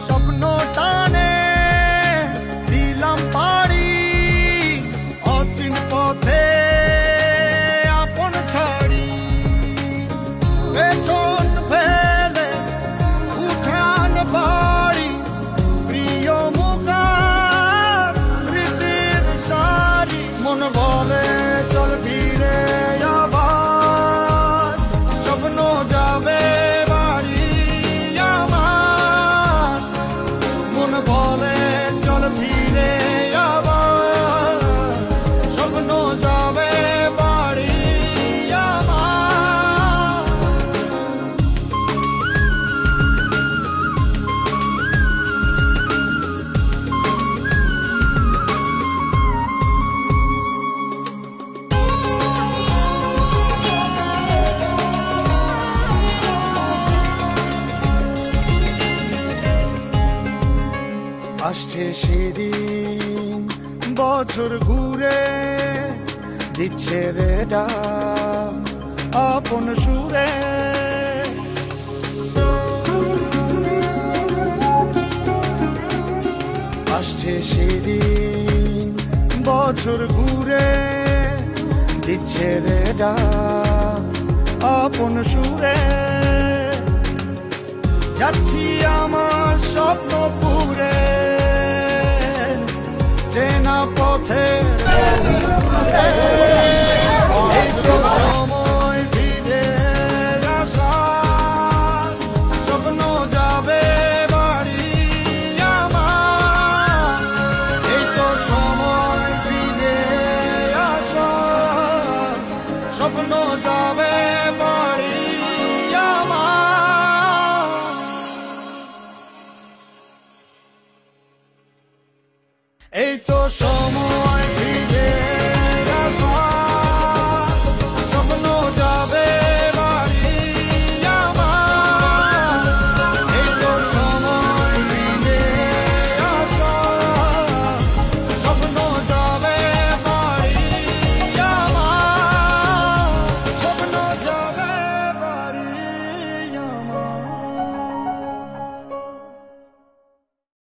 স্বপ্ন টানে দিলাম পাড়ি অচিন পথে আপন ছাড়ি পেছন ফেলে উঠান বাড়ি প্রিয় মুখার স্মৃতির সারি মন বলে চল ফিরে আবার স্বপ্ন যাবে বাড়ি আমার মন বলে চল ফিরে আবার স্বপ্ন যাবে বাড়ি আমার আসছে সেদিন বছর ঘুরে দিচ্ছে রে ডাক আপন সুরে আসছে সেদিন বছর ঘুরে দিচ্ছে রে ডাক আপন সুরে যাচ্ছি আমার স্বপ্ন পুরে চেনা পথে এই তো সময় ফিরে আসার স্বপ্ন যাবে বাড়ি আমার এই তো সময় ফিরে আসার স্বপ্ন যাবে বাড়ি আমার এই তো